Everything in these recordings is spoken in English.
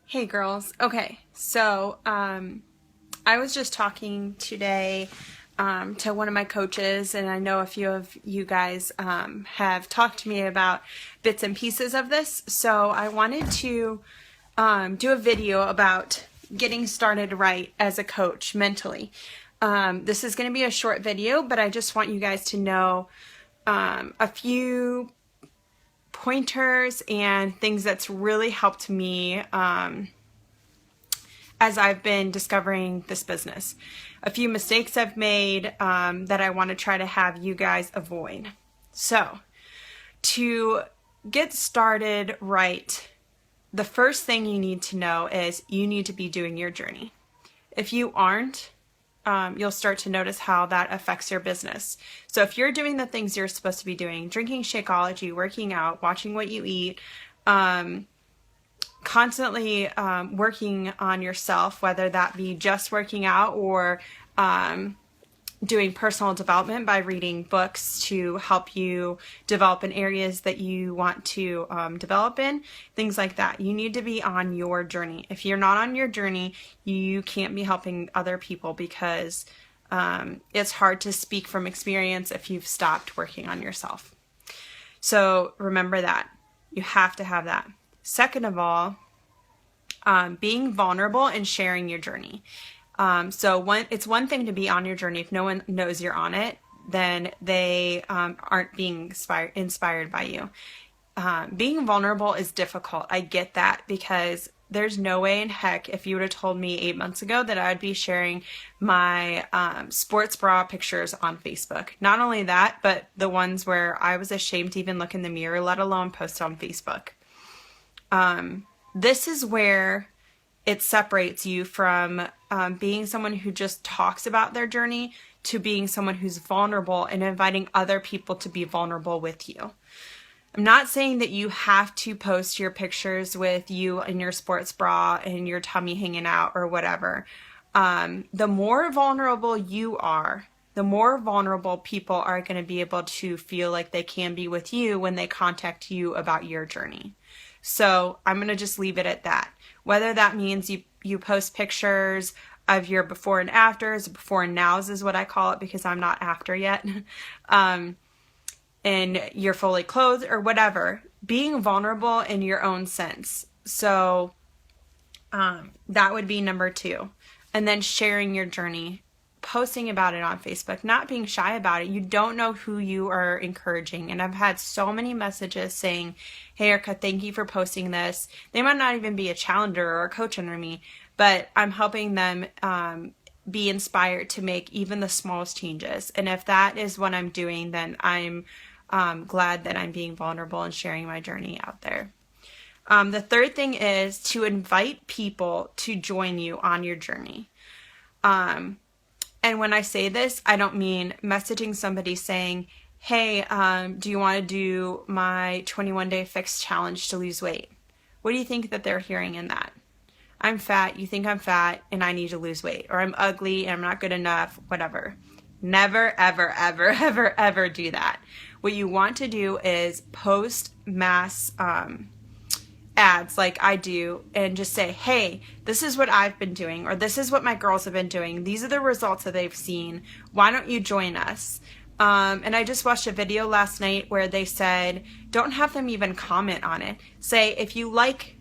Hey girls. Okay, so I was just talking today to one of my coaches, and I know a few of you guys have talked to me about bits and pieces of this. So I wanted to do a video about getting started right as a coach mentally. This is going to be a short video, but I just want you guys to know a few pointers and things that's really helped me as I've been discovering this business. A few mistakes I've made that I want to try to have you guys avoid. So, to get started right, the first thing you need to know is you need to be doing your journey. If you aren't, you'll start to notice how that affects your business. So if you're doing the things you're supposed to be doing, drinking Shakeology, working out, watching what you eat, constantly working on yourself, whether that be just working out or doing personal development by reading books to help you develop in areas that you want to develop in, things like that. You need to be on your journey. If you're not on your journey, you can't be helping other people because it's hard to speak from experience if you've stopped working on yourself. So remember that. You have to have that. Second of all, being vulnerable and sharing your journey. It's one thing to be on your journey. If no one knows you're on it, then they aren't being inspired by you. Being vulnerable is difficult. I get that because there's no way in heck if you would have told me 8 months ago that I'd be sharing my sports bra pictures on Facebook. Not only that, but the ones where I was ashamed to even look in the mirror, let alone post on Facebook. This is where it separates you from being someone who just talks about their journey to being someone who's vulnerable and inviting other people to be vulnerable with you. I'm not saying that you have to post your pictures with you in your sports bra and your tummy hanging out or whatever. The more vulnerable you are, the more vulnerable people are going to be able to feel like they can be with you when they contact you about your journey. So I'm going to just leave it at that. Whether that means you post pictures of your before and afters, before and nows is what I call it because I'm not after yet, and you're fully clothed or whatever, being vulnerable in your own sense. So that would be number 2. And then sharing your journey, posting about it on Facebook, not being shy about it. You don't know who you are encouraging. And I've had so many messages saying, hey, Erica, thank you for posting this. They might not even be a challenger or a coach under me, but I'm helping them be inspired to make even the smallest changes. And if that is what I'm doing, then I'm glad that I'm being vulnerable and sharing my journey out there. The third thing is to invite people to join you on your journey. And when I say this, I don't mean messaging somebody saying, hey, do you want to do my 21-day fix challenge to lose weight? What do you think that they're hearing in that? I'm fat, you think I'm fat, and I need to lose weight. Or I'm ugly, and I'm not good enough, whatever. Never, ever, ever, ever, ever do that. What you want to do is post mass ads like I do and just say, hey, this is what I've been doing, or this is what my girls have been doing. These are the results that they've seen. Why don't you join us? And I just watched a video last night where they said, don't have them even comment on it. Say, if you like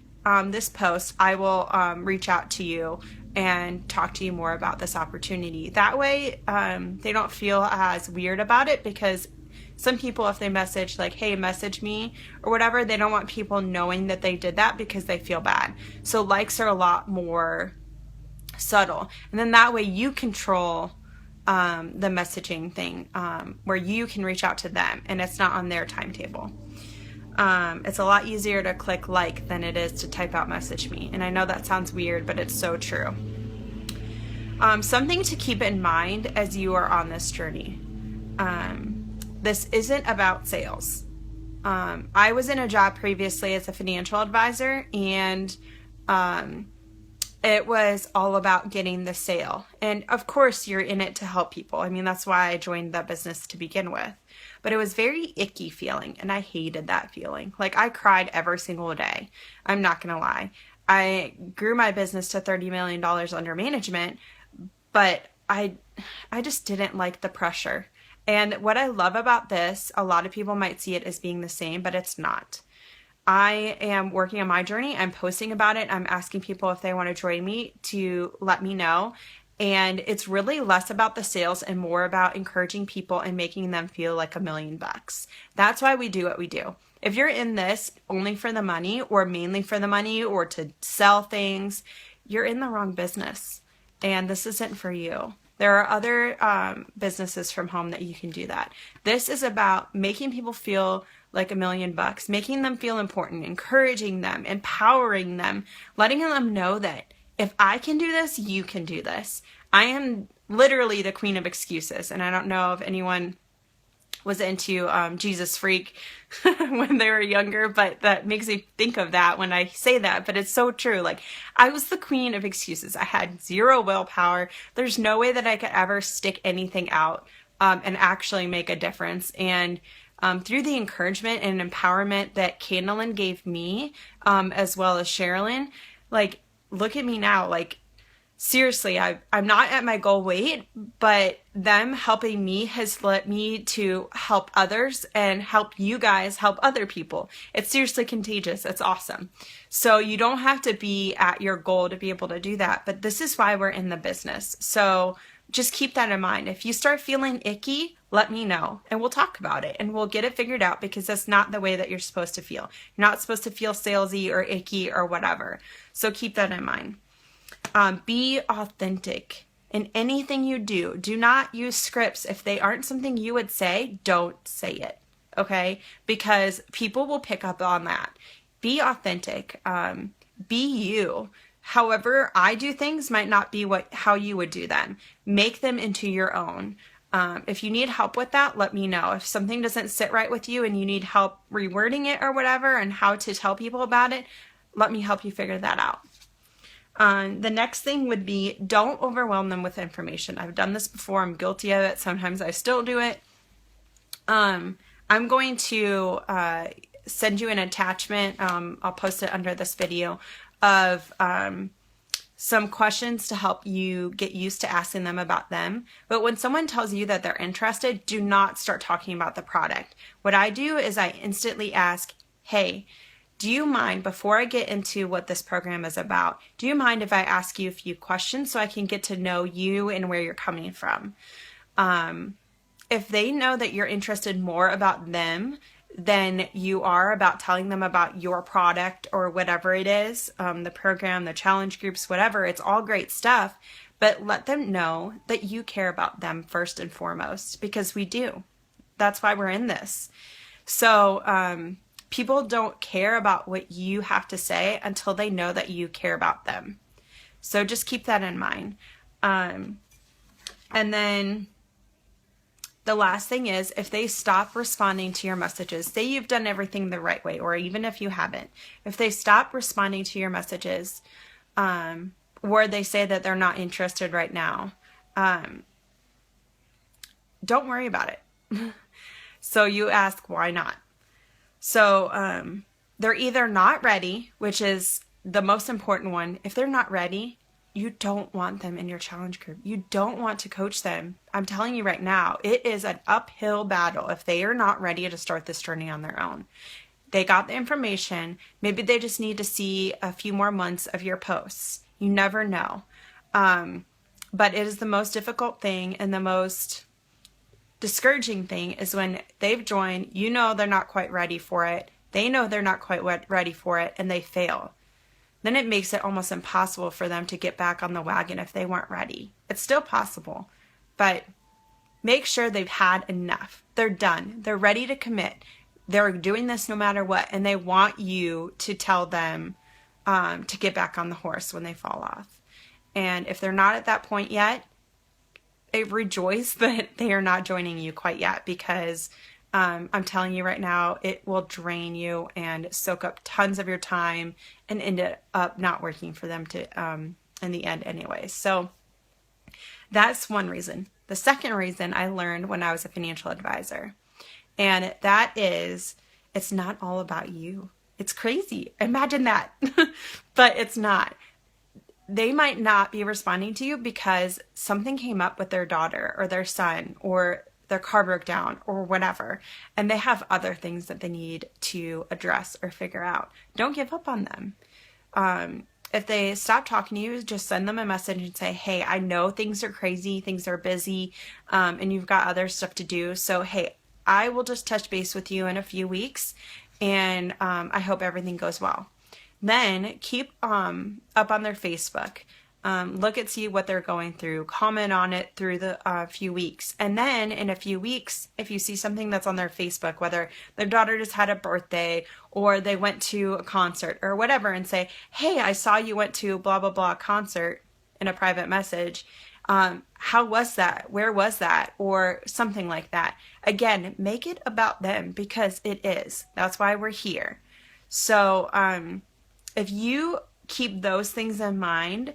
this post, I will reach out to you and talk to you more about this opportunity. That way, they don't feel as weird about it because some people, if they message like, hey, message me or whatever, they don't want people knowing that they did that because they feel bad. So likes are a lot more subtle. And then that way you control the messaging thing where you can reach out to them and it's not on their timetable. It's a lot easier to click like than it is to type out message me. And I know that sounds weird, but it's so true. Something to keep in mind as you are on this journey. This isn't about sales. I was in a job previously as a financial advisor, and it was all about getting the sale. And of course, you're in it to help people. I mean, that's why I joined that business to begin with. But it was very icky feeling, and I hated that feeling. Like, I cried every single day. I'm not going to lie. I grew my business to $30 million under management, but I just didn't like the pressure. And what I love about this, a lot of people might see it as being the same, but it's not. I am working on my journey. I'm posting about it. I'm asking people if they want to join me to let me know. And it's really less about the sales and more about encouraging people and making them feel like $1,000,000. That's why we do what we do. If you're in this only for the money or mainly for the money or to sell things, you're in the wrong business. And this isn't for you. There are other businesses from home that you can do that. This is about making people feel like $1,000,000, making them feel important, encouraging them, empowering them, letting them know that if I can do this, you can do this. I am literally the queen of excuses. And I don't know if anyone was into Jesus Freak when they were younger, but that makes me think of that when I say that. But it's so true. Like, I was the queen of excuses. I had zero willpower. There's no way that I could ever stick anything out and actually make a difference. And through the encouragement and empowerment that Candlin gave me, as well as Sherilyn, like, look at me now. Like, seriously, I'm not at my goal weight, but them helping me has led me to help others and help you guys help other people. It's seriously contagious. It's awesome. So you don't have to be at your goal to be able to do that, but this is why we're in the business. So just keep that in mind. If you start feeling icky, let me know and we'll talk about it and we'll get it figured out, because that's not the way that you're supposed to feel. You're not supposed to feel salesy or icky or whatever. So keep that in mind. Be authentic in anything you do. Do not use scripts. If they aren't something you would say, don't say it. Okay? Because people will pick up on that. Be authentic. Be you. However I do things might not be how you would do them. Make them into your own. If you need help with that, let me know. If something doesn't sit right with you and you need help rewording it or whatever and how to tell people about it, let me help you figure that out. The next thing would be, don't overwhelm them with information. I've done this before. I'm guilty of it. Sometimes I still do it. I'm going to send you an attachment. I'll post it under this video of some questions to help you get used to asking them about them. But when someone tells you that they're interested, do not start talking about the product. What I do is I instantly ask, hey, do you mind, before I get into what this program is about, do you mind if I ask you a few questions so I can get to know you and where you're coming from? If they know that you're interested more about them than you are about telling them about your product or whatever it is, the program, the challenge groups, whatever, it's all great stuff, but let them know that you care about them first and foremost, because we do. That's why we're in this. So, people don't care about what you have to say until they know that you care about them. So just keep that in mind. And then the last thing is, if they stop responding to your messages, say you've done everything the right way, or even if you haven't, if they stop responding to your messages, or they say that they're not interested right now, don't worry about it. So you ask, why not? So they're either not ready, which is the most important one. If they're not ready, you don't want them in your challenge group. You don't want to coach them. I'm telling you right now, it is an uphill battle if they are not ready to start this journey on their own. They got the information. Maybe they just need to see a few more months of your posts. You never know. But it is the most difficult thing, and the most discouraging thing is when they've joined, you know they're not quite ready for it. They know they're not quite ready for it, and they fail. Then it makes it almost impossible for them to get back on the wagon if they weren't ready. It's still possible, but make sure they've had enough. They're done. They're ready to commit. They're doing this no matter what, and they want you to tell them to get back on the horse when they fall off. And if they're not at that point yet, rejoice that they are not joining you quite yet, because I'm telling you right now, it will drain you and soak up tons of your time and end up not working for them to in the end anyway. So that's one reason. The second reason I learned when I was a financial advisor, and that is, it's not all about you. It's crazy. Imagine that. But it's not. They might not be responding to you because something came up with their daughter or their son, or their car broke down or whatever, and they have other things that they need to address or figure out. Don't give up on them. If they stop talking to you, just send them a message and say, hey, I know things are crazy, things are busy, and you've got other stuff to do. So, hey, I will just touch base with you in a few weeks, and I hope everything goes well. Then keep up on their Facebook. Look at see what they're going through. Comment on it through the few weeks. And then in a few weeks, if you see something that's on their Facebook, whether their daughter just had a birthday or they went to a concert or whatever, and say, hey, I saw you went to blah, blah, blah concert, in a private message. How was that? Where was that? Or something like that. Again, make it about them, because it is. That's why we're here. So if you keep those things in mind,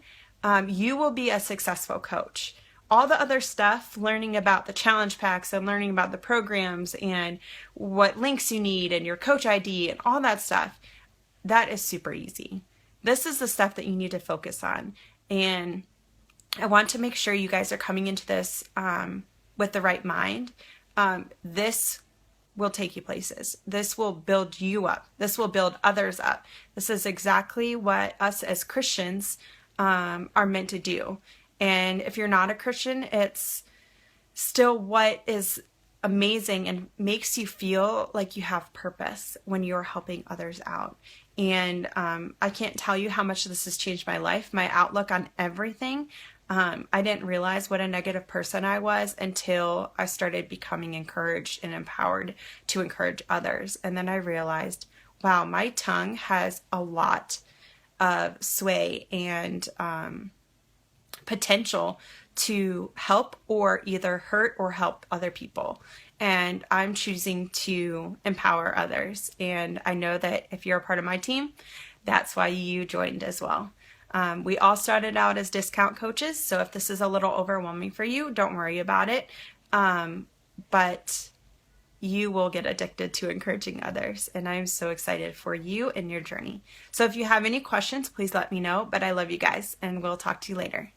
you will be a successful coach. All the other stuff, learning about the challenge packs and learning about the programs and what links you need and your coach ID and all that stuff, that is super easy. This is the stuff that you need to focus on. And I want to make sure you guys are coming into this with the right mind. This will take you places. This will build you up. This will build others up. This is exactly what us as Christians are meant to do. And if you're not a Christian, it's still what is amazing and makes you feel like you have purpose when you're helping others out. And I can't tell you how much this has changed my life, my outlook on everything. I didn't realize what a negative person I was until I started becoming encouraged and empowered to encourage others. And then I realized, wow, my tongue has a lot of sway and potential to help or either hurt or help other people. And I'm choosing to empower others. And I know that if you're a part of my team, that's why you joined as well. We all started out as discount coaches, so if this is a little overwhelming for you, don't worry about it. But you will get addicted to encouraging others, and I'm so excited for you and your journey. So if you have any questions, please let me know, but I love you guys, and we'll talk to you later.